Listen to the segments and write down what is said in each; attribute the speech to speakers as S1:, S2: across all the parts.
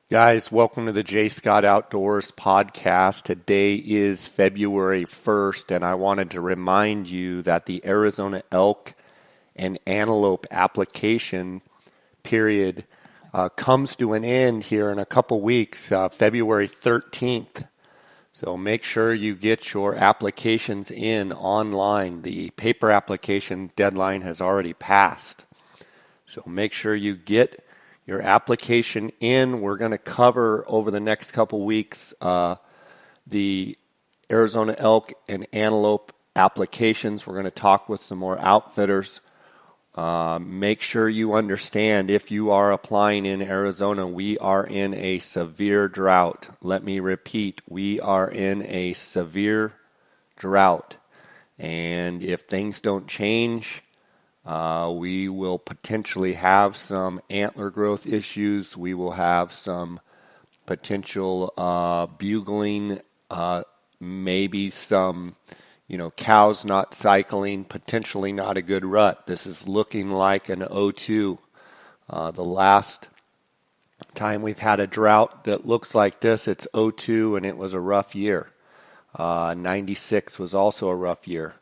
S1: Guys, welcome to the J. Scott Outdoors podcast. Today is February 1st, and I wanted to remind you that the Arizona elk and antelope application period comes to an end here in a couple weeks, February 13th. So make sure you get your applications in online. The paper application deadline has already passed. So make sure you get your application in. We're going to cover over the next couple weeks the Arizona elk and antelope applications. We're going to talk with some more outfitters. Make sure you understand, if you are applying in Arizona, we are in a severe drought. Let me repeat, we are in a severe drought. And if things don't change, we will potentially have some antler growth issues. We will have some potential bugling, maybe some, cows not cycling, potentially not a good rut. This is looking like an 02. The last time we've had a drought that looks like this, it's 02, and it was a rough year. 96 was also a rough year.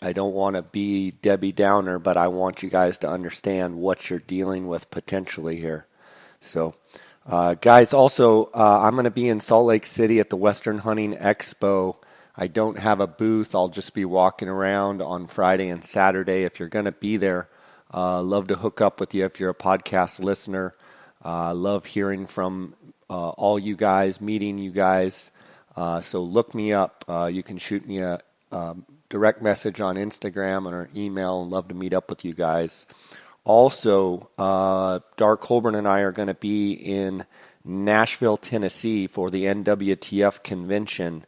S1: I don't want to be Debbie Downer, but I want you guys to understand what you're dealing with potentially here. So, guys, also, I'm going to be in Salt Lake City at the Western Hunting Expo. I don't have a booth. I'll just be walking around on Friday and Saturday. If you're going to be there, love to hook up with you if you're a podcast listener. Love hearing from all you guys, meeting you guys. So look me up. You can shoot me a direct message on Instagram or email, and love to meet up with you guys. Also, Dark Colburn and I are going to be in Nashville, Tennessee for the NWTF convention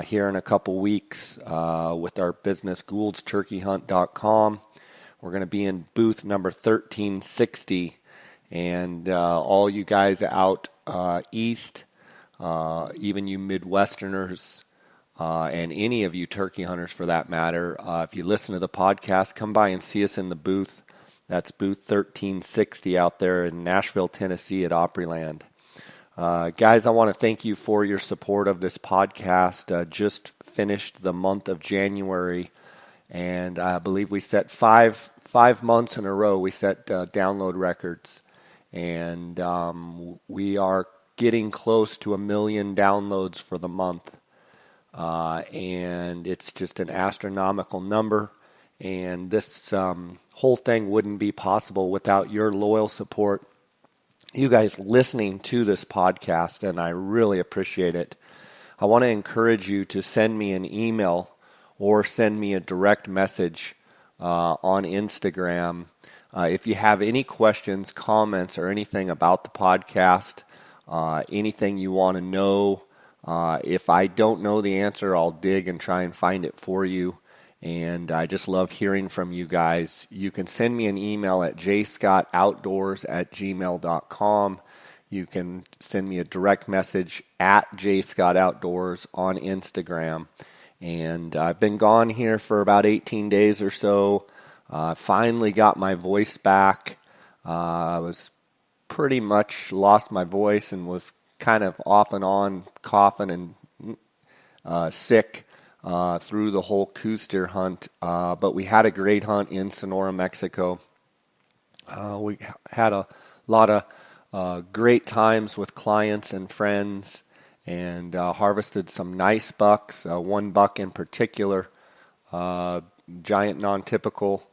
S1: here in a couple weeks with our business, Gould'sTurkeyHunt.com. We're going to be in booth number 1360, and all you guys out east, even you Midwesterners, and any of you turkey hunters for that matter, if you listen to the podcast, come by and see us in the booth. That's booth 1360 out there in Nashville, Tennessee at Opryland. Guys, I want to thank you for your support of this podcast. Just finished the month of January, and I believe we set five months in a row. We set download records, and we are getting close to 1 million downloads for the month. And it's just an astronomical number, and this whole thing wouldn't be possible without your loyal support, you guys listening to this podcast, and I really appreciate it. I want to encourage you to send me an email or send me a direct message on Instagram if you have any questions, comments, or anything about the podcast, anything you want to know. If I don't know the answer, I'll dig and try and find it for you. And I just love hearing from you guys. You can send me an email at jscottoutdoors@gmail.com. You can send me a direct message at jscottoutdoors on Instagram. And I've been gone here for about 18 days or so. Finally got my voice back. I was pretty much lost my voice and was kind of off and on coughing and sick through the whole Coues deer hunt. But we had a great hunt in Sonora, Mexico. We had a lot of great times with clients and friends, and harvested some nice bucks. One buck in particular, giant non-typical,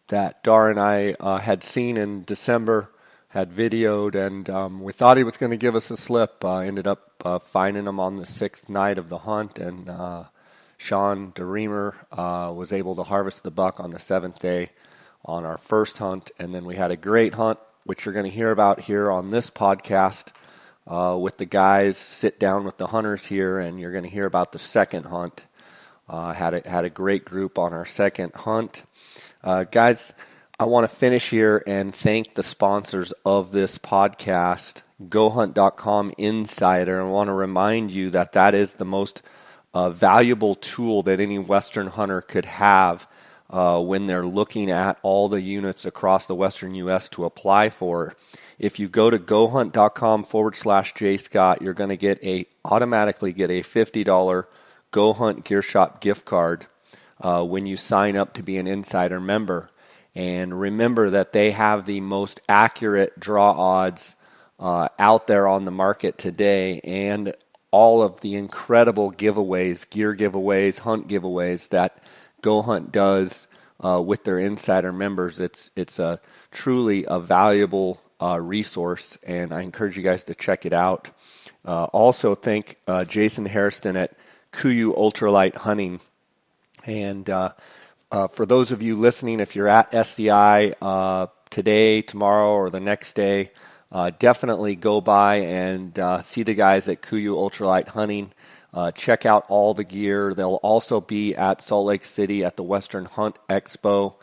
S1: that Dar and I had seen in December, had videoed, and we thought he was going to give us a slip. Ended up finding him on the 6th night of the hunt, and Sean DeReamer was able to harvest the buck on the 7th day on our first hunt. And then we had a great hunt, which you're going to hear about here on this podcast with the guys, sit down with the hunters here, and you're going to hear about the second hunt. Had a great group on our second hunt. Guys, I want to finish here and thank the sponsors of this podcast, GoHunt.com Insider. I want to remind you that that is the most valuable tool that any Western hunter could have when they're looking at all the units across the Western U.S. to apply for. if you go to gohunt.com/JScott, you're going to automatically get a $50 Go Hunt Gear Shop gift card when you sign up to be an insider member. And remember that they have the most accurate draw odds out there on the market today, and all of the incredible giveaways, gear giveaways, hunt giveaways that Go Hunt does with their insider members. It's truly a valuable resource, and I encourage you guys to check it out. Also, thank Jason Hairston at Coues Ultralight Hunting. And for those of you listening, if you're at SCI today, tomorrow, or the next day, definitely go by and see the guys at Coues Ultralight Hunting. Check out all the gear. They'll also be at Salt Lake City at the Western Hunt Expo.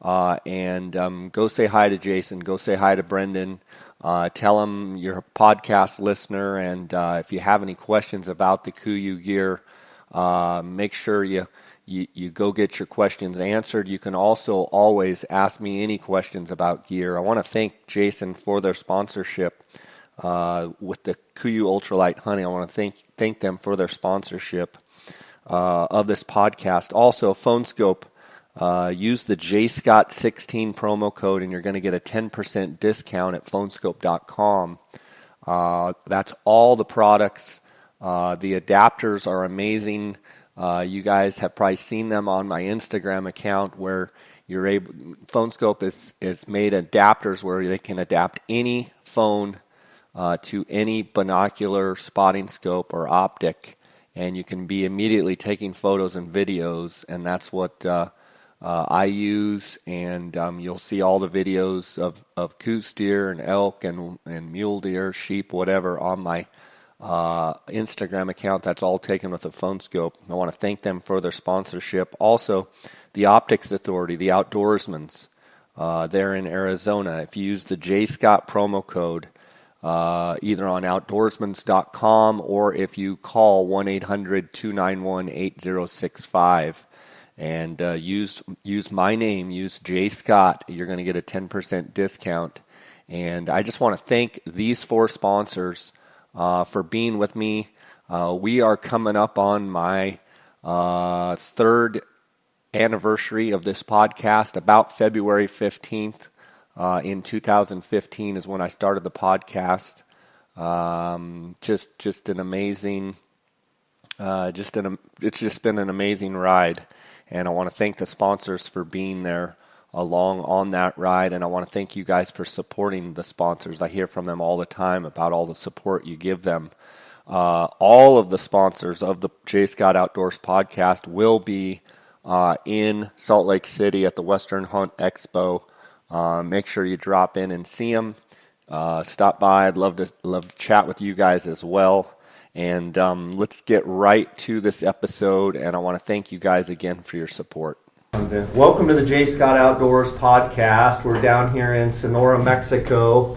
S1: And go say hi to Jason. Go say hi to Brendan. Tell him you're a podcast listener. And if you have any questions about the Coues gear, make sure you go get your questions answered. You can also always ask me any questions about gear. I want to thank Jason for their sponsorship with the Coues Ultralight Hunting. I want to thank them for their sponsorship of this podcast. Also, PhoneScope, use the JScott16 promo code and you're going to get a 10% discount at phonescope.com. That's all the products. The adapters are amazing. You guys have probably seen them on my Instagram account where PhoneScope is made adapters where they can adapt any phone to any binocular, spotting scope, or optic, and you can be immediately taking photos and videos, and that's what I use, and you'll see all the videos of Coues deer and elk and mule deer, sheep, whatever, on my Instagram account. That's all taken with a PhoneScope. I want to thank them for their sponsorship. Also, the Optics Authority, the Outdoorsmans, they're in Arizona. If you use the JScott promo code, either on outdoorsmans.com or if you call 1-800-291-8065 and use my name, use JScott, you're going to get a 10% discount. And I just want to thank these four sponsors for being with me. We are coming up on my third anniversary of this podcast. About February 15th in 2015 is when I started the podcast. Just an amazing, it's just been an amazing ride. And I want to thank the sponsors for being there along on that ride, and I want to thank you guys for supporting the sponsors. I hear from them all the time about all the support you give them. All of the sponsors of the J. Scott Outdoors podcast will be in Salt Lake City at the Western Hunt Expo. Make sure you drop in and see them. Stop by. I'd love to chat with you guys as well. And let's get right to this episode, and I want to thank you guys again for your support. Welcome to the J. Scott Outdoors podcast. We're down here in Sonora, Mexico.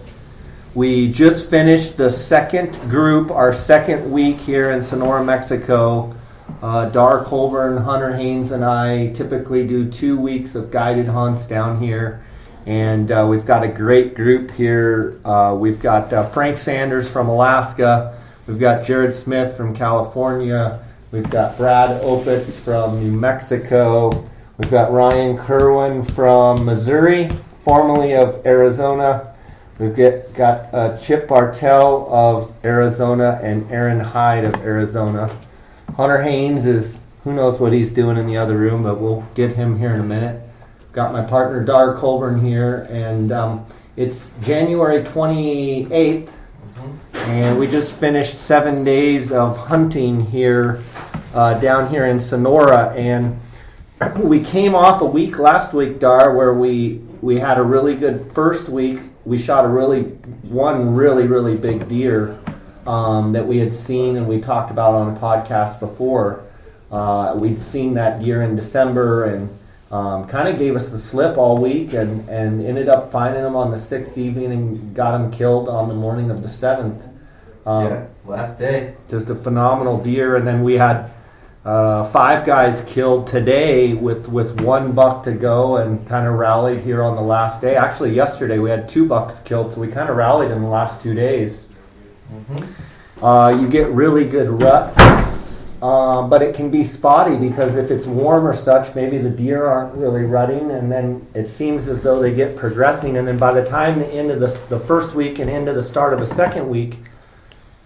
S1: We just finished the second group, our second week here in Sonora, Mexico. Dar Colburn, Hunter Haynes, and I typically do 2 weeks of guided hunts down here. And we've got a great group here. We've got Frank Sanders from Alaska. We've got Jared Smith from California. We've got Brad Opitz from New Mexico. We've got Ryan Kerwin from Missouri, formerly of Arizona. We've got Chip Bartell of Arizona and Aaron Hyde of Arizona. Hunter Haynes is, who knows what he's doing in the other room, but we'll get him here in a minute. Got my partner Dar Colburn here, and it's January 28th, and we just finished 7 days of hunting here, down here in Sonora, and we came off a week last week, Dar, where we had a really good first week. We shot one really big deer that we had seen and we talked about on a podcast before. We'd seen that deer in December and kind of gave us the slip all week and ended up finding him on the 6th evening and got him killed on the morning of the 7th.
S2: Last day.
S1: Just a phenomenal deer. And then we had 5 guys killed today with 1 buck to go and kind of rallied here on the last day. Actually, yesterday we had 2 bucks killed, so we kind of rallied in the last 2 days. You get really good rut, but it can be spotty because if it's warm or such, maybe the deer aren't really rutting, and then it seems as though they get progressing, and then by the time the end of the first week and into the start of the second week,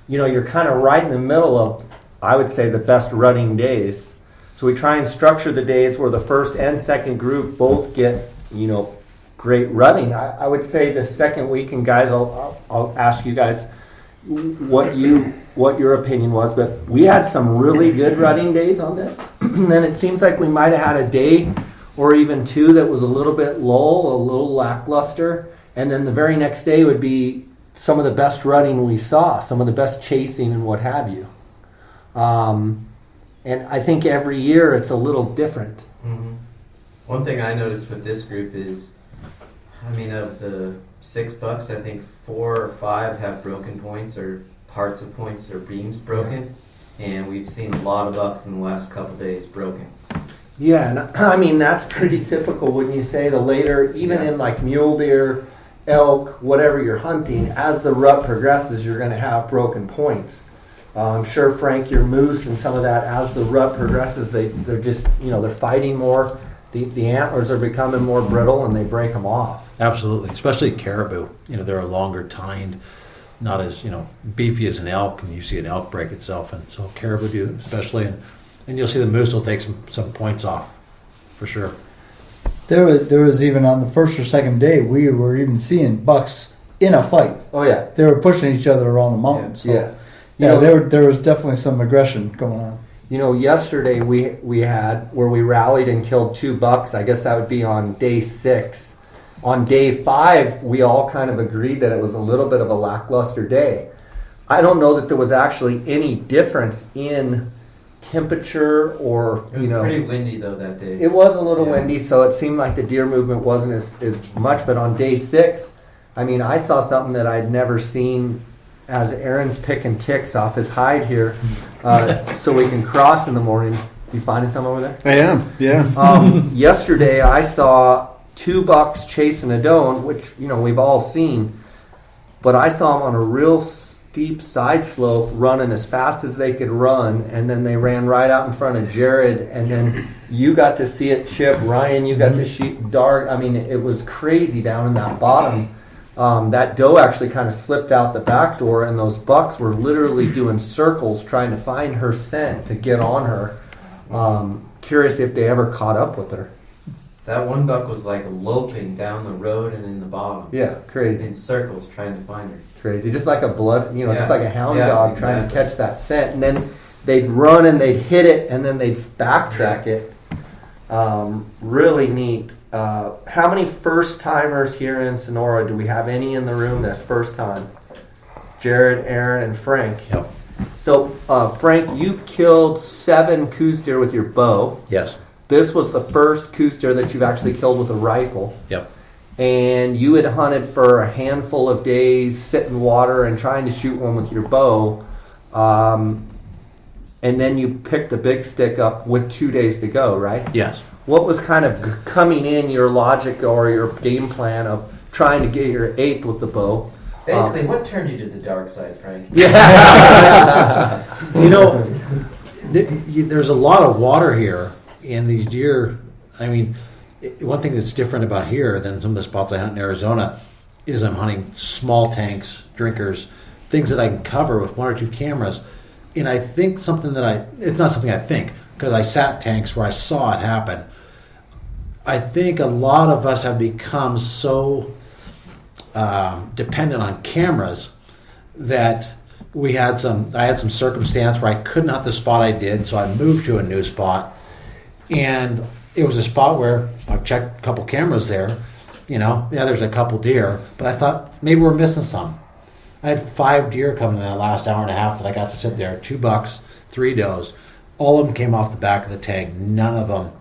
S1: you're kind of right in the middle of, I would say, the best rutting days. So we try and structure the days where the first and second group both get, great rutting. I would say the second week, and guys, I'll ask you guys what your opinion was, but we had some really good rutting days on this. And then it seems like we might have had a day or even 2 that was a little bit lull, a little lackluster, and then the very next day would be some of the best rutting we saw, some of the best chasing and what have you. And I think every year it's a little different.
S2: Mm-hmm. One thing I noticed with this group is, of the 6 bucks, I think 4 or 5 have broken points or parts of points or beams broken. Yeah. And we've seen a lot of bucks in the last couple days broken.
S1: Yeah, and that's pretty typical, wouldn't you say? The later, even in like mule deer, elk, whatever you're hunting, as the rut progresses, you're going to have broken points. I'm sure, Frank, your moose and some of that, as the rut progresses, they're just, they're fighting more. The antlers are becoming more brittle and they break them off.
S3: Absolutely, especially caribou. They're a longer tined, not as, beefy as an elk, and you see an elk break itself. And so caribou do, especially. And you'll see the moose will take some points off, for sure.
S4: There was even on the first or second day, we were even seeing bucks in a fight.
S1: Oh, yeah.
S4: They were pushing each other around the mountain. So, there was definitely some aggression going on.
S1: Yesterday we had where we rallied and killed 2 bucks. I guess that would be on day 6. On day 5, we all kind of agreed that it was a little bit of a lackluster day. I don't know that there was actually any difference in temperature or,
S2: It was pretty windy, though, that day.
S1: It was a little windy, so it seemed like the deer movement wasn't as much. But on day 6, I saw something that I'd never seen as Aaron's picking ticks off his hide here so we can cross in the morning. You finding some over there?
S5: I am, yeah.
S1: Yesterday, I saw 2 bucks chasing a doe, which, we've all seen. But I saw them on a real steep side slope running as fast as they could run, and then they ran right out in front of Jared, and then you got to see it, Chip. Ryan, you got to see Dark. It was crazy down in that bottom. That doe actually kind of slipped out the back door, and those bucks were literally doing circles trying to find her scent to get on her. Curious if they ever caught up with her.
S2: That one buck was like loping down the road and in the bottom.
S1: Yeah, crazy.
S2: In circles trying to find her.
S1: Crazy. Just like a just like a hound dog trying to catch that scent. And then they'd run and they'd hit it and then they'd backtrack it. Really neat. How many first timers here in Sonora? Do we have any in the room that's first time? Jared, Aaron, and Frank.
S3: Yep.
S1: So, Frank, you've killed 7 Coues deer with your bow.
S3: Yes.
S1: This was the first Coues deer that you've actually killed with a rifle.
S3: Yep.
S1: And you had hunted for a handful of days, sitting water and trying to shoot one with your bow. And then you picked the big stick up with 2 days to go, right?
S3: Yes.
S1: What was kind of coming in your logic or your game plan of trying to get your 8th with the bow?
S2: Basically, what turned you to the dark side, Frank?
S1: Yeah.
S3: There's a lot of water here, and these deer, one thing that's different about here than some of the spots I hunt in Arizona is I'm hunting small tanks, drinkers, things that I can cover with 1 or 2 cameras. And I think it's not something I think, because I sat tanks where I saw it happen. I think a lot of us have become so dependent on cameras that I had some circumstance where I couldn't hunt the spot I did, so I moved to a new spot. And it was a spot where I've checked a couple cameras there, there's a couple deer, but I thought maybe we're missing some. I had 5 deer come in that last hour and a half that I got to sit there, 2 bucks, 3 does. All of them came off the back of the tank. None of them,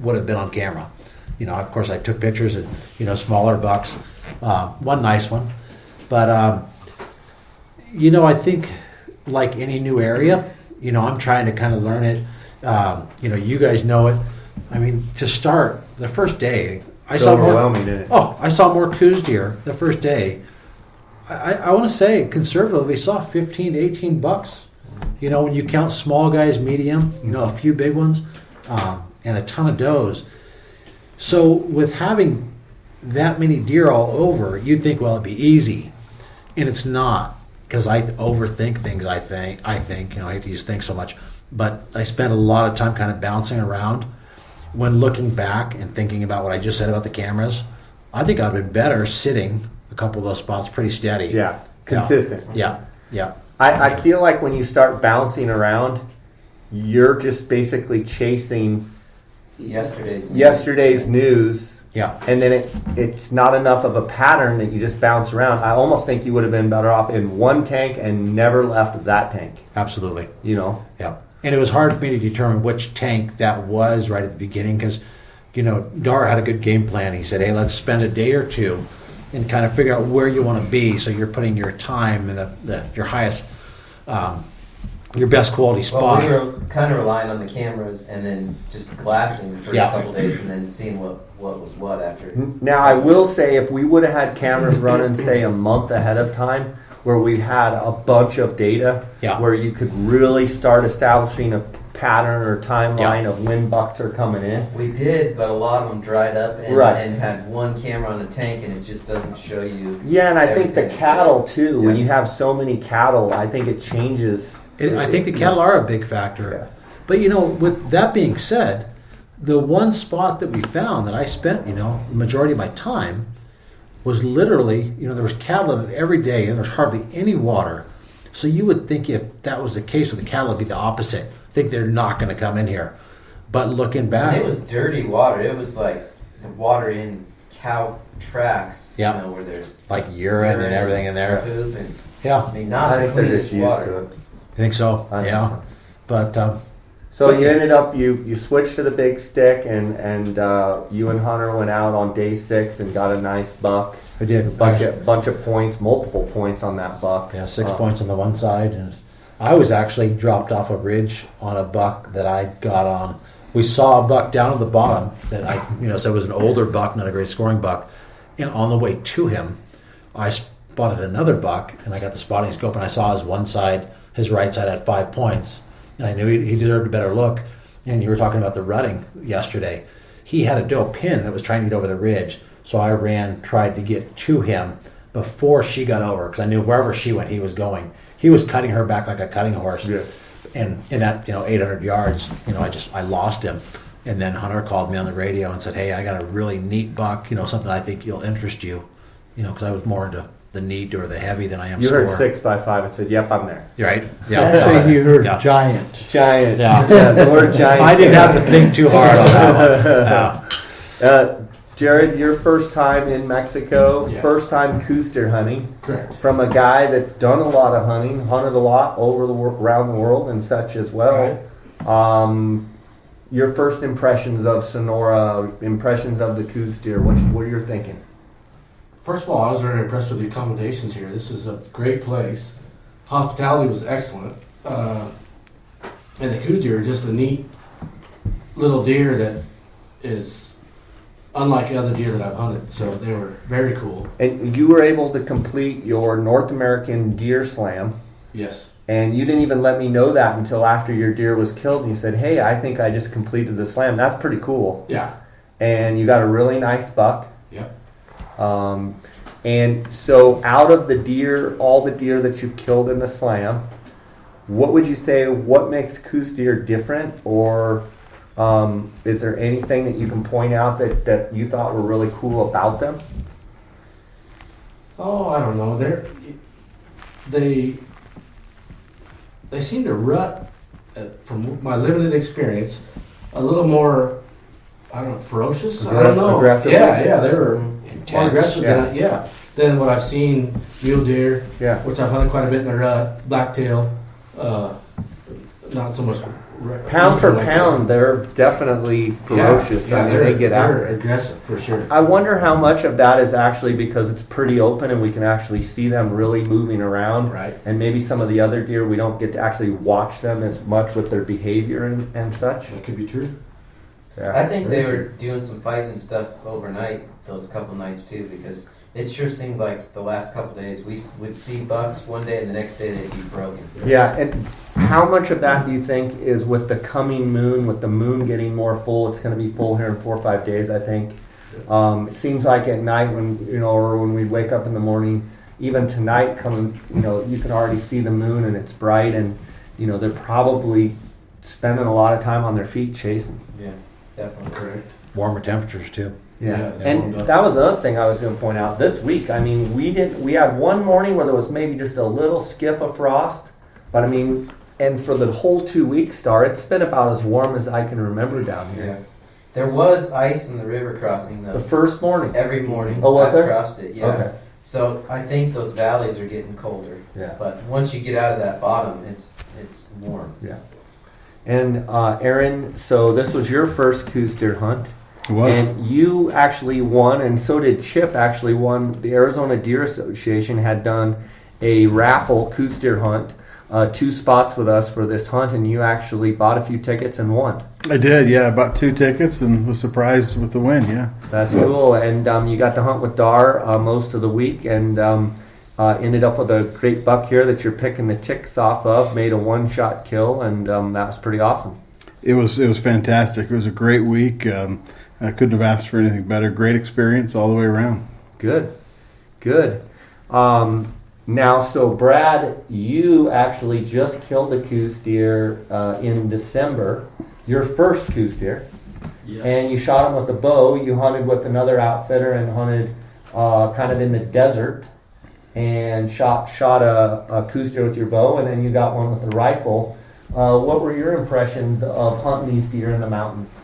S3: would have been on camera. Of course, I took pictures of, smaller bucks. One nice one. But, I think like any new area, I'm trying to kind of learn it. You guys know it. I mean, to start the first day, I
S1: It's
S3: saw
S1: overwhelming, isn't it?
S3: I saw more Coues deer the first day. I want to say conservatively saw 15 to 18 bucks. When you count small guys, medium, a few big ones, and a ton of does. So with having that many deer all over, you'd think, well, it'd be easy, and it's not, because I overthink things. I think I hate to use think so much, but I spent a lot of time kind of bouncing around. When looking back and thinking about what I just said about the cameras, I think I'd been better sitting a couple of those spots pretty steady.
S1: Yeah, consistent.
S3: Yeah.
S1: I feel like when you start bouncing around, you're just basically chasing yesterday's news.
S3: Yeah.
S1: And then it's not enough of a pattern that you just bounce around. I almost think you would have been better off in one tank and never left that tank.
S3: Absolutely.
S1: Yeah.
S3: And it was hard for me to determine which tank that was right at the beginning because, Dar had a good game plan. He said, hey, let's spend a day or two and kind of figure out where you want to be so you're putting your time in your highest, your best quality spot.
S2: Well, we were kind of relying on the cameras and then just glassing the first couple days and then seeing what was what after.
S1: Now, I will say if we would have had cameras running, say, a month ahead of time, where we had a bunch of data, where you could really start establishing a pattern or timeline of when bucks are coming in.
S2: We did, but a lot of them dried up and had one camera on a tank, and it just doesn't show you.
S1: Yeah, and I think the cattle too. When you have so many cattle, I think it changes.
S3: I think the cattle are a big factor.
S1: Yeah.
S3: But with that being said, the one spot that we found that I spent the majority of my time was literally, there was cattle in it every day, and there's hardly any water. So you would think if that was the case with the cattle, it'd be the opposite. Think they're not going to come in here. But looking back,
S2: and it was dirty water. It was like the water in cow tracks. Where there's
S3: like urine and everything in there.
S2: Poop and,
S3: I
S2: mean, not
S1: I think they're just used
S2: water.
S1: to it.
S3: You think so?
S1: I think so.
S3: But
S1: so you ended up you switched to the big stick, and you and Hunter went out on day 6 and got a nice buck.
S3: I did.
S1: Bunch of points, multiple points on that buck.
S3: Yeah, 6 points on the one side, and I was actually dropped off a ridge on a buck that I got on. We saw a buck down at the bottom that so it was an older buck, not a great scoring buck. And on the way to him, I spotted another buck, and I got the spotting scope, and I saw his right side had 5 points, and I knew he deserved a better look. And you were talking about the rutting yesterday. He had a doe pin that was trying to get over the ridge, so I tried to get to him before she got over, because I knew wherever she went, he was going. He was cutting her back like a cutting horse. Yeah. And in that 800 yards, I lost him. And then Hunter called me on the radio and said, hey, I got a really neat buck, something I think you'll interest you, because I was more into the neat or the heavy than I am.
S1: You
S3: score.
S1: heard 6 by 5 and said, yep, I'm there.
S3: You're right. Yeah.
S4: Actually, he heard giant.
S1: Giant.
S3: Yeah.
S1: The word giant.
S3: I didn't have to think too hard on that one.
S1: Jared, your first time in Mexico, first time Coues deer hunting.
S5: Correct.
S1: From a guy that's done a lot of hunting, hunted a lot around the world and such as well. Right. Your first impressions of Sonora, impressions of the Coues deer, what are you thinking?
S5: First of all, I was very impressed with the accommodations here. This is a great place. Hospitality was excellent. And the Coues deer are just a neat little deer that is unlike other deer that I've hunted. So they were very cool.
S1: And you were able to complete your North American Deer Slam.
S5: Yes.
S1: And you didn't even let me know that until after your deer was killed. And you said, hey, I think I just completed the slam. That's pretty cool.
S5: Yeah.
S1: And you got a really nice buck.
S5: Yep.
S1: And so out of the deer, all the deer that you've killed in the slam, what would you say, what makes Coues deer different? Or is there anything that you can point out that you thought were really cool about them?
S5: Oh, I don't know. They seem to rut, from my limited experience, a little more, ferocious? I don't know.
S1: Aggressive?
S5: Yeah, they were more aggressive
S1: yeah.
S5: than what I've seen. Mule deer,
S1: yeah,
S5: which I've hunted quite a bit in the rut, blacktail, not so much.
S1: Pound for pound, they're definitely ferocious.
S5: Yeah,
S1: I mean, they get
S5: they're
S1: out.
S5: aggressive for sure.
S1: I wonder how much of that is actually because it's pretty open and we can actually see them really moving around.
S5: Right.
S1: And maybe some of the other deer, we don't get to actually watch them as much with their behavior and such.
S5: That could be true.
S1: Yeah.
S2: I think they were doing some fighting and stuff overnight, those couple nights too, because it sure seemed like the last couple days we would see bucks one day and the next day they'd be broken.
S1: Yeah, and how much of that do you think is with the coming moon, with the moon getting more full? It's going to be full here in 4 or 5 days, I think. It seems like at night when, or when we wake up in the morning, even tonight coming, you can already see the moon and it's bright and, they're probably spending a lot of time on their feet chasing.
S2: Yeah, definitely.
S5: Correct.
S3: Warmer temperatures too.
S1: Yeah,
S5: it's
S1: and
S5: warmed up.
S1: that was another thing I was going to point out this week. I mean, we had one morning where there was maybe just a little skip of frost, but I mean, and for the whole 2 weeks, Star, it's been about as warm as I can remember down here.
S2: Yeah. There was ice in the river crossing though.
S1: The first morning.
S2: Every morning.
S1: Oh, was
S2: I
S1: there?
S2: crossed it, yeah.
S1: Okay.
S2: So I think those valleys are getting colder.
S1: Yeah.
S2: But once you get out of that bottom, it's warm.
S1: Yeah. And Aaron, so this was your first Coues deer hunt.
S6: It was.
S1: And you actually won, and so did Chip actually won. The Arizona Deer Association had done a raffle Coues deer hunt, 2 spots with us for this hunt, and you actually bought a few tickets and won.
S6: I did, yeah. I bought 2 tickets and was surprised with the win, yeah.
S1: That's cool. And you got to hunt with Dar most of the week and ended up with a great buck here that you're picking the ticks off of, made a 1-shot kill, and that was pretty awesome.
S6: It was fantastic. It was a great week. I couldn't have asked for anything better. Great experience all the way around.
S1: Good. Now, so Brad, you actually just killed a Coues deer in December, your first Coues deer,
S5: Yes.
S1: and you shot him with a bow. You hunted with another outfitter and hunted kind of in the desert, and shot a Coues deer with your bow, and then you got one with a rifle. What were your impressions of hunting these deer in the mountains?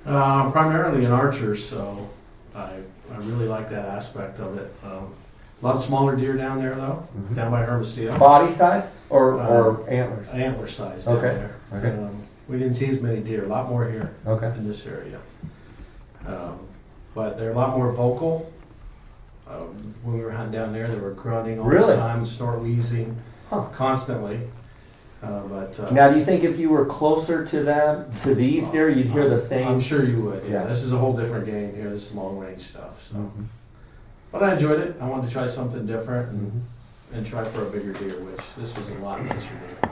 S5: Primarily an archer, so I really like that aspect of it. A lot of smaller deer down there, though, down by Hermosillo.
S1: Body size or antlers?
S5: Antler size down
S1: Okay.
S5: there.
S1: Okay.
S5: We didn't see as many deer, a lot more here
S1: Okay.
S5: in this area. But they're a lot more vocal. When we were hunting down there, they were grunting all
S1: Really?
S5: the time, snort wheezing
S1: Huh.
S5: constantly.
S1: Now, do you think if you were closer to them, to these deer, you'd hear the same?
S5: I'm sure you would. Yeah,
S1: Yeah.
S5: this is a whole different game here. This is long range stuff. So,
S1: Mhm.
S5: but I enjoyed it. I wanted to try something different
S1: Mhm.
S5: and try for a bigger deer, which this was a lot nicer deer.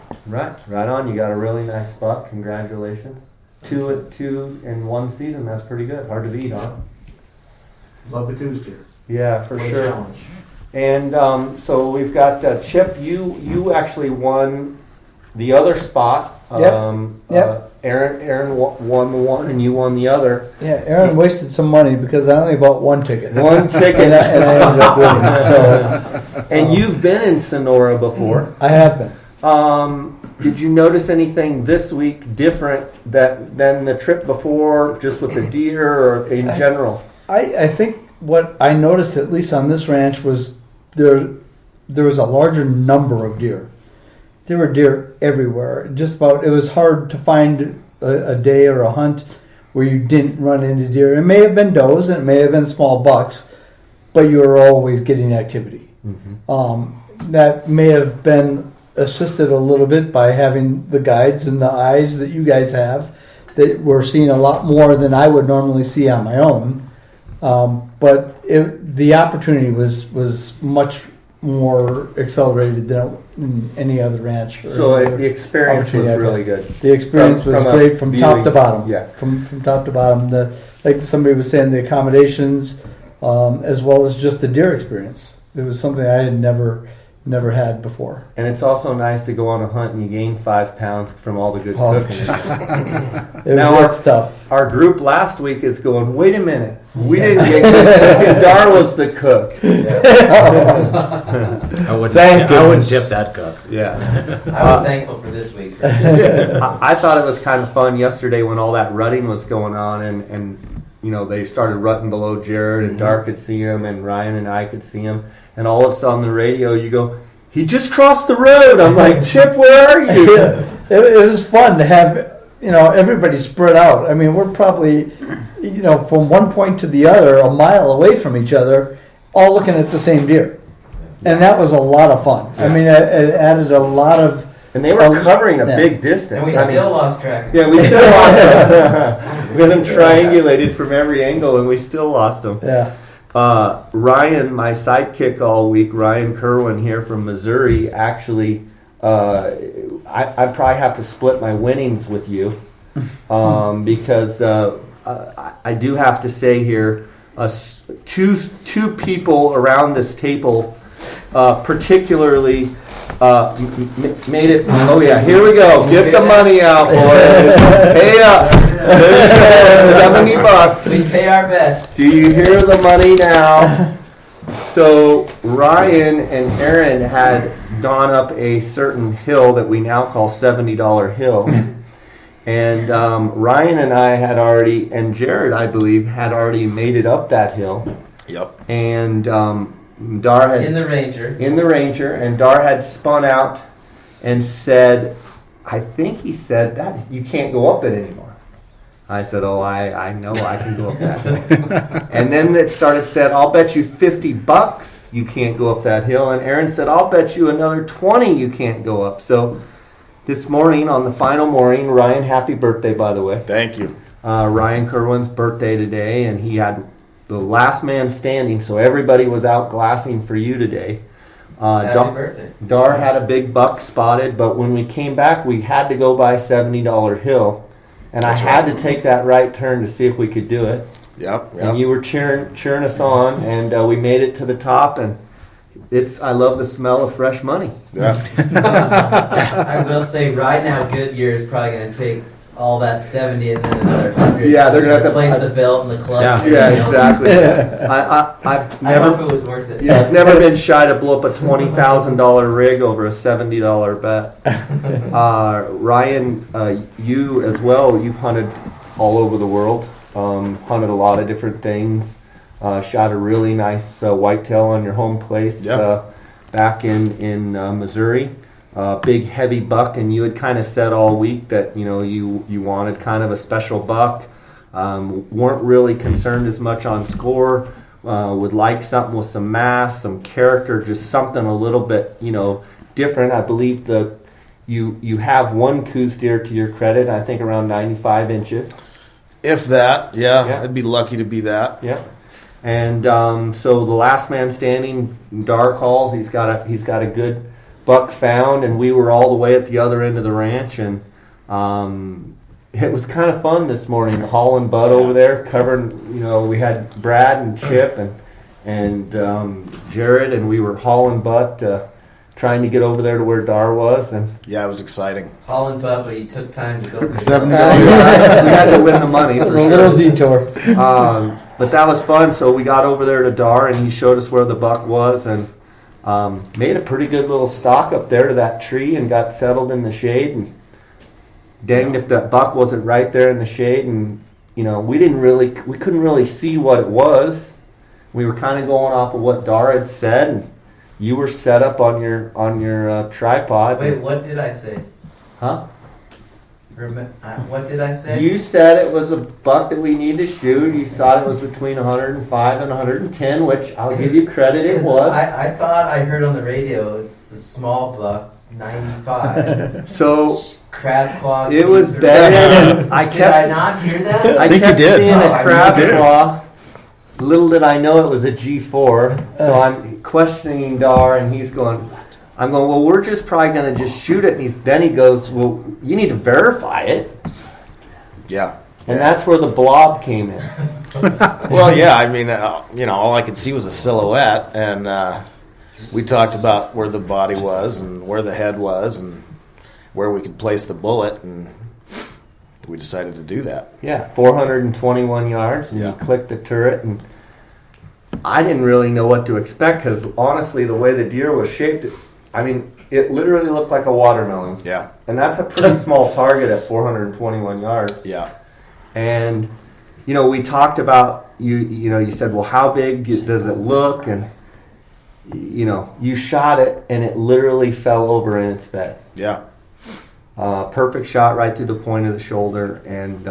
S1: Right on. You got a really nice buck. Congratulations. Two in one season. That's pretty good. Hard to beat, huh?
S5: Love the Coues deer.
S1: Yeah, for
S5: What a
S1: sure.
S5: challenge.
S1: And so we've got Chip. You actually won the other spot.
S4: Yep. Yep.
S1: Aaron won the one, and you won the other.
S4: Yeah, Aaron wasted some money because I only bought 1 ticket.
S1: One ticket.
S4: and I ended up winning. So
S1: And you've been in Sonora before.
S4: I have been.
S1: Did you notice anything this week different than the trip before, just with the deer or in general?
S4: I think what I noticed, at least on this ranch, was there was a larger number of deer. There were deer everywhere. It was hard to find a day or a hunt where you didn't run into deer. It may have been does and it may have been small bucks, but you were always getting activity. Mm-hmm. That may have been assisted a little bit by having the guides and the eyes that you guys have, that we're seeing a lot more than I would normally see on my own. But the opportunity was much more accelerated than in any other ranch.
S1: So the experience was really good.
S4: The experience was great from top to bottom.
S1: Yeah.
S4: From top to bottom. Like somebody was saying, the accommodations, as well as just the deer experience. It was something I had never had before.
S1: And it's also nice to go on a hunt and you gain 5 pounds from all the good cooking.
S4: It's tough.
S1: Our group last week is going, wait a minute, we didn't get good cooking. Dar was the cook.
S3: I wouldn't tip that cook.
S1: Yeah.
S2: I was thankful for this week.
S1: I thought it was kind of fun yesterday when all that rutting was going on and they started rutting below Jared and Dar could see him and Ryan and I could see him. And all of a sudden on the radio you go, he just crossed the road. I'm like, Chip, where are you?
S4: it was fun to have, everybody spread out. I mean, we're probably, from one point to the other, a mile away from each other, all looking at the same deer. And that was a lot of fun. I mean, it added a lot of...
S1: And they were covering a big distance.
S2: And we still lost track.
S1: Yeah, we still lost them. We had them triangulated from every angle, and we still lost them.
S4: Yeah.
S1: Ryan, my sidekick all week, Ryan Kerwin here from Missouri, actually, I probably have to split my winnings with you because I do have to say here, two people around this table particularly made it. Oh yeah, here we go. Get the money out, boys. Pay up. There you go. $70.
S2: We pay our bets.
S1: Do you hear the money now? So Ryan and Aaron had gone up a certain hill that we now call $70 Hill. And Ryan and I had already, and Jared, I believe, had already made it up that hill.
S7: Yep.
S1: And Dar had...
S2: In the Ranger,
S1: and Dar had spun out and said, I think he said that you can't go up it anymore. I said, I know I can go up that hill. And then it said, I'll bet you $50 you can't go up that hill. And Aaron said, I'll bet you another 20 you can't go up. So this morning, on the final morning, Ryan, happy birthday, by the way.
S7: Thank you.
S1: Ryan Kerwin's birthday today, and he had the last man standing, so everybody was out glassing for you today.
S2: happy birthday.
S1: Dar had a big buck spotted, but when we came back, we had to go by $70 Hill. And I had to take that right turn to see if we could do it.
S7: Yep.
S1: And you were cheering us on, and we made it to the top, and I love the smell of fresh money.
S7: Yeah.
S2: I will say, right now, Goodyear is probably going to take all that 70 and then another 100.
S1: Yeah, they're going to have to
S2: replace the belt and the clutch.
S1: Yeah, exactly. I've
S2: I hope it was worth it.
S1: Yeah, I've never been shy to blow up a $20,000 rig over a $70 bet. Ryan, you as well, you've hunted all over the world, hunted a lot of different things, shot a really nice whitetail on your home place back in Missouri. Big heavy buck, and you had kind of said all week that you wanted kind of a special buck. Weren't really concerned as much on score. Would like something with some mass, some character, just something a little bit different. I believe you have one Coues deer to your credit. I think around 95 inches.
S7: If that, yeah, I'd be lucky to be that.
S1: Yeah. And so the last man standing, Dar calls. He's got a good buck found, and we were all the way at the other end of the ranch, and it was kind of fun this morning. Hall and Bud over there covering. We had Brad and Chip and Jared, and we were Hall and Bud trying to get over there to where Dar was, and
S7: yeah, it was exciting.
S2: Hall and Bud, but you took time to go.
S6: $70.
S1: we had to win the money.
S4: A
S1: For
S4: little
S1: sure.
S4: detour.
S1: But that was fun. So we got over there to Dar, and he showed us where the buck was, and made a pretty good little stalk up there to that tree and got settled in the shade. And danged if that buck wasn't right there in the shade, and we couldn't really see what it was. We were kind of going off of what Dar had said, and you were set up on your tripod.
S2: Wait, what did I say?
S1: Huh?
S2: What did I say?
S1: You said it was a buck that we need to shoot. You thought it was between 105 and 110, which I'll give you credit, it was.
S2: I thought I heard on the radio it's a small buck, 95.
S1: So
S2: Crab claw.
S1: it was
S2: Coues,
S1: better. And I
S2: Did I
S1: kept
S2: not hear that?
S1: I
S6: think
S1: kept
S6: you did.
S1: seeing
S2: Oh,
S1: a
S2: I
S1: crab
S6: did.
S1: claw. Little did I know it was a G4. So I'm questioning Dar, and he's going. I'm going, well, we're just probably going to just shoot it. And then he goes, well, you need to verify it.
S7: Yeah.
S1: And that's where the blob came in.
S7: Well, yeah. I mean, all I could see was a silhouette, and we talked about where the body was and where the head was and where we could place the bullet, and we decided to do that.
S1: Yeah, 421 yards, and
S7: Yeah.
S1: you click the turret, and I didn't really know what to expect because honestly, the way the deer was shaped, it literally looked like a watermelon.
S7: Yeah.
S1: And that's a pretty small target at 421 yards.
S7: Yeah.
S1: And we talked about you said, well, how big does it look? And you shot it, and it literally fell over in its bed.
S7: Yeah.
S1: Perfect shot right through the point of the shoulder, and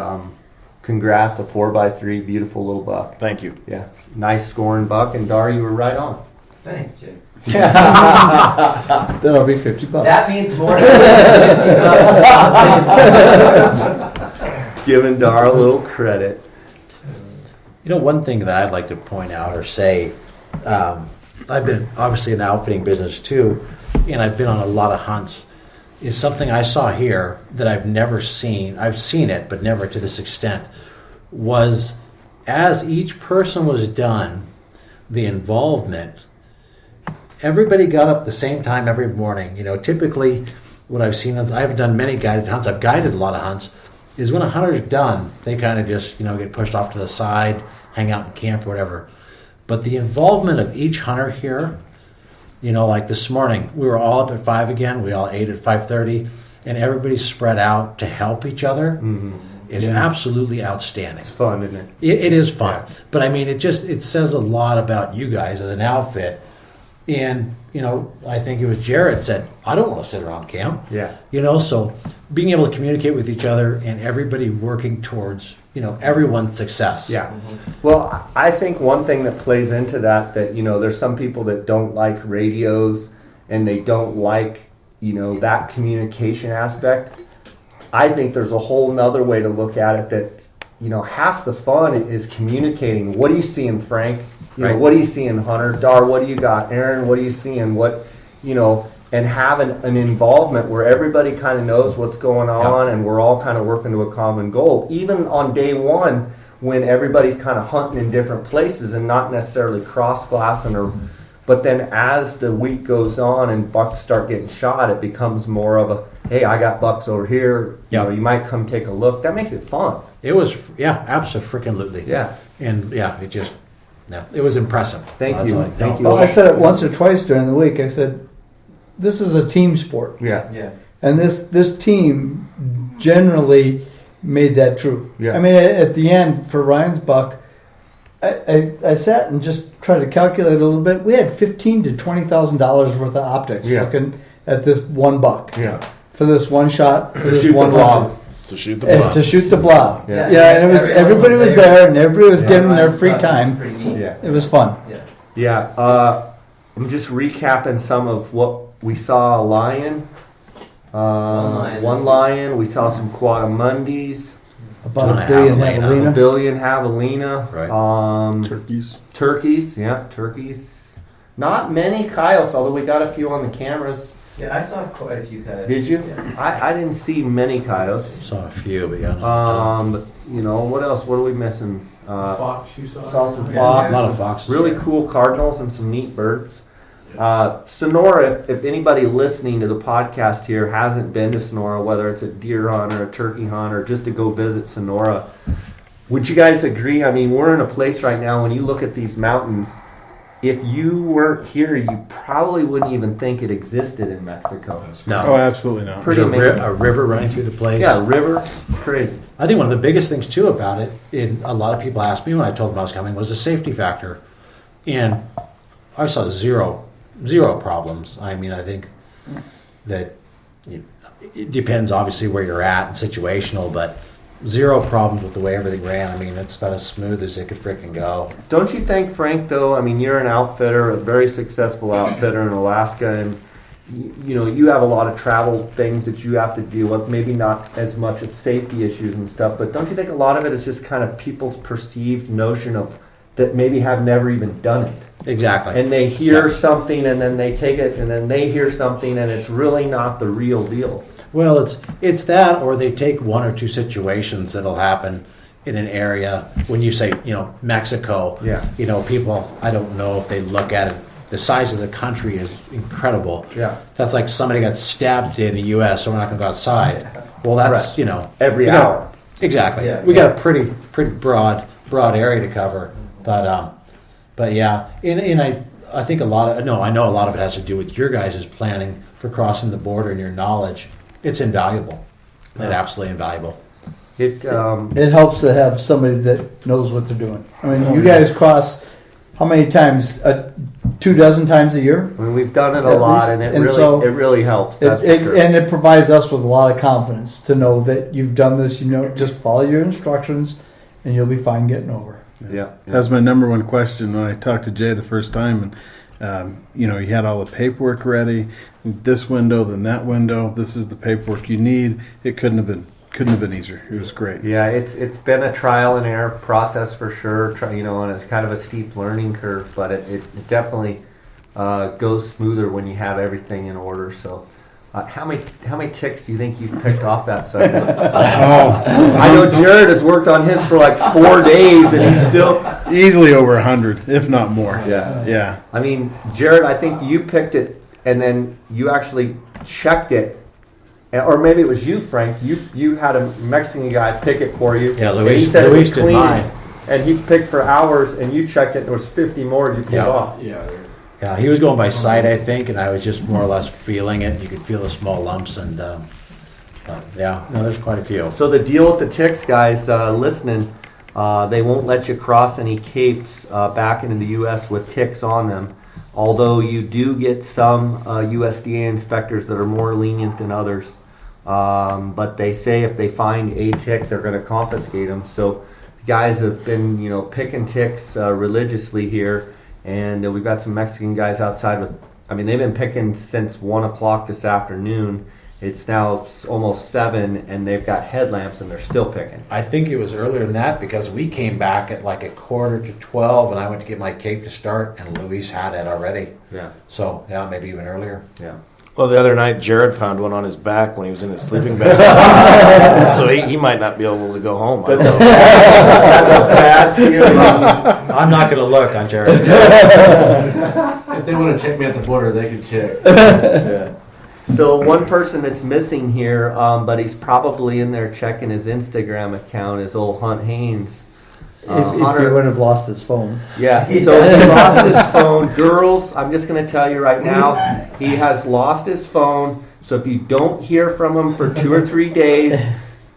S1: congrats, a 4x3, beautiful little buck.
S7: Thank you.
S1: Yeah, nice scoring buck, and Dar, you were right on.
S2: Thanks, Jay.
S4: That'll be $50.
S2: That means more than $50.
S1: Giving Dar a little credit.
S3: You know, one thing that I'd like to point out or say, I've been obviously in the outfitting business too, and I've been on a lot of hunts, is something I saw here that I've never seen. I've seen it, but never to this extent, was as each person was done, the involvement, everybody got up the same time every morning. You know, typically what I've seen is, I haven't done many guided hunts, I've guided a lot of hunts, is when a hunter's done, they kind of just, get pushed off to the side, hang out in camp or whatever. But the involvement of each hunter here, like this morning, we were all up at 5 again, we all ate at 5:30, and everybody's spread out to help each other. Is absolutely outstanding.
S1: It's fun, isn't it?
S3: It is fun. Yeah. But I mean, it says a lot about you guys as an outfit. And, I think it was Jared said, I don't want to sit around camp.
S1: Yeah.
S3: So being able to communicate with each other and everybody working towards, everyone's success.
S1: Yeah. Well, I think one thing that plays into that, there's some people that don't like radios and they don't like, that communication aspect. I think there's a whole nother way to look at it that, half the fun is communicating. What are you seeing, Frank?
S3: Right.
S1: What are you seeing, Hunter? Dar, what do you got? Aaron, what are you seeing? And having an involvement where everybody kind of knows what's going on, and we're all kind of working to a common goal. Even on day one, when everybody's kind of hunting in different places and not necessarily cross-glassing, but then as the week goes on and bucks start getting shot, it becomes more of a, hey, I got bucks over here.
S3: Yep.
S1: You might come take a look. That makes it fun.
S3: It was, absolutely.
S1: Yeah.
S3: And it was impressive.
S1: Thank you. Thank you.
S4: Well, I said it once or twice during the week. I said, this is a team sport.
S1: Yeah.
S2: Yeah.
S4: And this team generally made that true.
S1: Yeah.
S4: I mean, at the end, for Ryan's buck, I sat and just tried to calculate a little bit. We had $15,000 to $20,000 worth of optics looking at this one buck.
S1: Yeah.
S4: For this one shot, for this
S1: shoot
S4: one
S1: the blob.
S4: hunter.
S7: To shoot the blob.
S4: To shoot the blob.
S1: Yeah.
S4: And it was everybody was there and everybody was getting their free
S2: It's
S4: time.
S2: pretty neat.
S1: Yeah.
S4: It was fun.
S2: Yeah.
S1: Yeah. I'm just recapping some of what we saw. A lion. One lion. We saw some quadamundis.
S4: About a billion
S3: javelina.
S1: A billion javelina.
S3: Right.
S6: Turkeys.
S1: Turkeys. Not many coyotes, although we got a few on the cameras.
S2: Yeah, I saw quite a few coyotes.
S1: Did you?
S2: Yeah.
S1: I didn't see many coyotes.
S3: Saw a few, but
S1: But, what else? What are we missing?
S5: Fox, you saw?
S1: Saw some
S3: a
S1: fox.
S3: lot of foxes.
S1: Really cool cardinals and some neat birds. Sonora, if anybody listening to the podcast here hasn't been to Sonora, whether it's a deer hunt or a turkey hunt or just to go visit Sonora, would you guys agree? I mean, we're in a place right now, when you look at these mountains, if you weren't here, you probably wouldn't even think it existed in Mexico.
S3: No.
S6: Oh, absolutely not.
S1: Pretty
S3: There's
S1: amazing.
S3: a river running through the place.
S1: Yeah, river. It's crazy.
S3: I think one of the biggest things too about it, and a lot of people asked me when I told them I was coming, was the safety factor. And I saw zero problems. I mean, I think that it depends obviously where you're at and situational, but zero problems with the way everything ran. I mean, it's about as smooth as it could freaking go.
S1: Don't you think, Frank, though, I mean, you're an outfitter, a very successful outfitter in Alaska, and you have a lot of travel things that you have to deal with, maybe not as much of safety issues and stuff, but don't you think a lot of it is just kind of people's perceived notion of that maybe have never even done it?
S3: Exactly.
S1: And they hear something, and then they take it, and then they hear something, and it's really not the real deal.
S3: Well, it's that, or they take one or two situations that'll happen in an area. When you say, Mexico, people, I don't know if they look at it. The size of the country is incredible.
S1: Yeah.
S3: That's like somebody got stabbed in the U.S., so we're not going to go outside. Well, that's,
S1: Every hour.
S3: Exactly.
S2: Yeah.
S3: We got a pretty broad area to cover. But yeah, and I think I know a lot of it has to do with your guys' planning for crossing the border and your knowledge. It's invaluable. It's absolutely invaluable.
S1: It
S4: helps to have somebody that knows what they're doing. I mean, you guys cross how many times 24 times a year.
S1: I mean, we've done it a
S4: At
S1: lot,
S4: least.
S1: and
S4: And so
S1: it really helps. That's for sure.
S4: And it provides us with a lot of confidence to know that you've done this. Just follow your instructions, and you'll be fine getting over.
S1: Yeah.
S6: That was my number one question when I talked to Jay the first time, and he had all the paperwork ready. This window, then that window. This is the paperwork you need. It couldn't have been easier. It was great.
S1: Yeah, it's been a trial and error process for sure. And it's kind of a steep learning curve, but it definitely goes smoother when you have everything in order. So, how many ticks do you think you've picked off that sucker? I know Jared has worked on his for like 4 days, and he's still
S6: Easily over 100, if not more.
S1: Yeah. I mean, Jared, I think you picked it, and then you actually checked it. Or maybe it was you, Frank. You had a Mexican guy pick it for you.
S3: Yeah,
S1: and
S3: Luis.
S1: he said it was
S3: Luis did
S1: clean.
S3: mine.
S1: And he picked for hours, and you checked it. There was 50 more you pulled off.
S3: Yeah, he was going by sight, I think, and I was just more or less feeling it. You could feel the small lumps, and there's quite a few.
S1: So the deal with the ticks, guys, listening, they won't let you cross any capes back into the U.S. with ticks on them. Although you do get some USDA inspectors that are more lenient than others. But they say if they find a tick, they're going to confiscate them. So guys have been, picking ticks religiously here. And we've got some Mexican guys outside they've been picking since 1 o'clock this afternoon. It's now almost 7, and they've got headlamps, and they're still picking.
S3: I think it was earlier than that because we came back at like 11:45, and I went to get my cape to start, and Luis had it already.
S1: Yeah.
S3: So, maybe even earlier.
S1: Yeah.
S7: Well, the other night, Jared found one on his back when he was in his sleeping bag. So he might not be able to go home. I don't know.
S1: That's a bad feeling.
S3: I'm not going to look on Jared.
S5: If they want to check me at the border, they can check.
S1: Yeah. So one person that's missing here, but he's probably in there checking his Instagram account, is old Hunt Haynes.
S4: If he would have lost his phone.
S1: Yes, so he lost his phone. Girls, I'm just going to tell you right now, he has lost his phone. So if you don't hear from him for 2 or 3 days,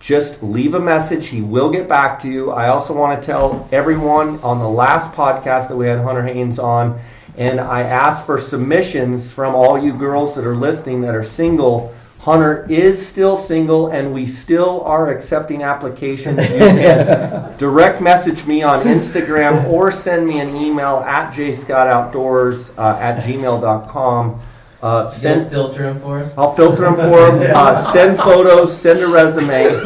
S1: just leave a message. He will get back to you. I also want to tell everyone on the last podcast that we had Hunter Haynes on, and I asked for submissions from all you girls that are listening that are single. Hunter is still single, and we still are accepting applications. You can direct message me on Instagram or send me an email at jscottoutdoors at gmail.com.
S2: You'll filter them for him?
S1: I'll filter them for him. Send photos, send a resume.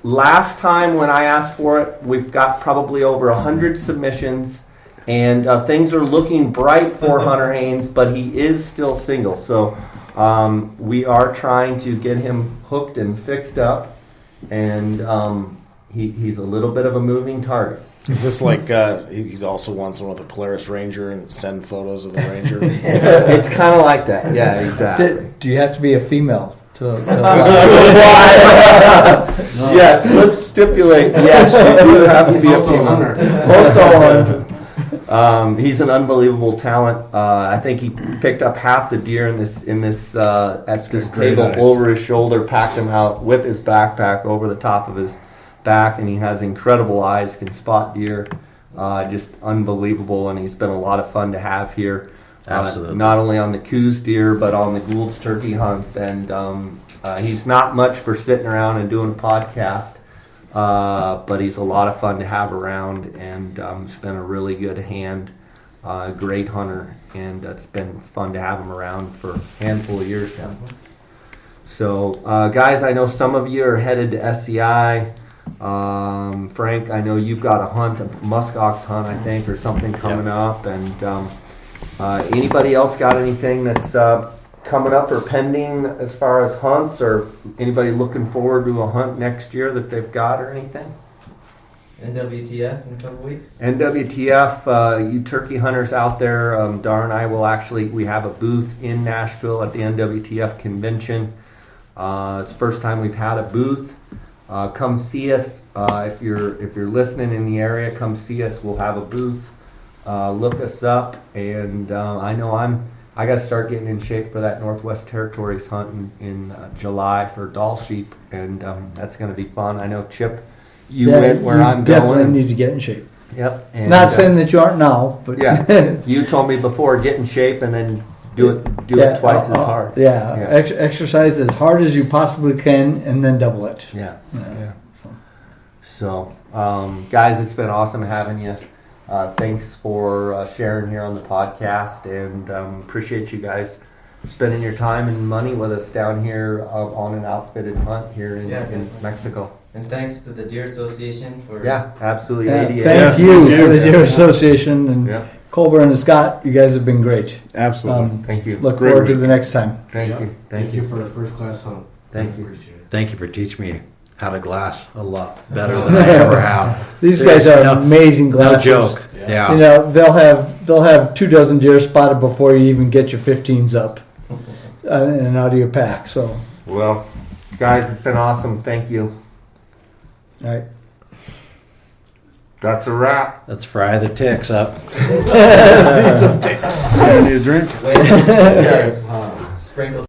S1: Last time when I asked for it, we've got probably over 100 submissions, and things are looking bright for Hunter Haynes, but he is still single. So we are trying to get him hooked and fixed up, and he's a little bit of a moving target.
S7: Is this like he's also wants one with a Polaris Ranger and send photos of the Ranger?
S1: It's kind of like that. Yeah, exactly.
S4: Do you have to be a female to
S1: Yes, let's stipulate. Yes, you do have to be a female. He's an unbelievable talent. I think he picked up half the deer in this at this table over his shoulder, packed him out with his backpack over the top of his back, and he has incredible eyes, can spot deer, just unbelievable, and he's been a lot of fun to have here.
S3: Absolutely.
S1: Not only on the Coues deer, but on the Gould's turkey hunts, and he's not much for sitting around and doing a podcast. But he's a lot of fun to have around, and he's been a really good hand, great hunter, and it's been fun to have him around for a handful of years now. So, guys, I know some of you are headed to SCI. Frank, I know you've got a muskox hunt, I think, or something coming up, and anybody else got anything that's coming up or pending as far as hunts, or anybody looking forward to a hunt next year that they've got or anything?
S2: NWTF in a couple weeks.
S1: NWTF, you turkey hunters out there, Dar and I we have a booth in Nashville at the NWTF convention. It's the first time we've had a booth. Come see us if you're listening in the area. Come see us. We'll have a booth. Look us up, and I know I got to start getting in shape for that Northwest Territories hunt in July for doll sheep, and that's going to be fun. I know, Chip, you went where I'm
S4: definitely
S1: going.
S4: need to get in shape.
S8: Yep. And,
S4: Not saying that you aren't now, but
S8: yeah. You told me before, get in shape and then do it twice as hard.
S4: Yeah,
S8: Yeah.
S4: Exercise as hard as you possibly can, and then double it.
S8: Yeah. So, guys, it's been awesome having you. Thanks for sharing here on the podcast, and appreciate you guys spending your time and money with us down here on an outfitted hunt here in Mexico.
S2: And thanks to the Deer Association for
S8: Absolutely.
S4: Yeah,
S8: 88.
S4: thank you for the Deer Association and
S8: Yeah.
S4: Colburn and Scott. You guys have been great.
S6: Absolutely.
S8: Thank you.
S4: Look
S6: Great
S4: forward to
S6: week.
S4: the next time.
S8: Thank you.
S5: Thank you for a first class hunt.
S8: Thank you.
S5: Appreciate it.
S3: Thank you for teaching me how to glass a lot better than I ever have.
S4: These guys are
S3: No-
S4: amazing
S3: No
S4: glassers.
S3: joke.
S5: Yeah.
S4: You know, they'll have 2 dozen deer spotted before you even get your 15s up and out of your pack. So,
S8: Well, guys, it's been awesome. Thank you.
S4: all right.
S8: That's a wrap.
S3: Let's fry the ticks up.
S6: I need a drink.
S2: Wait, sprinkle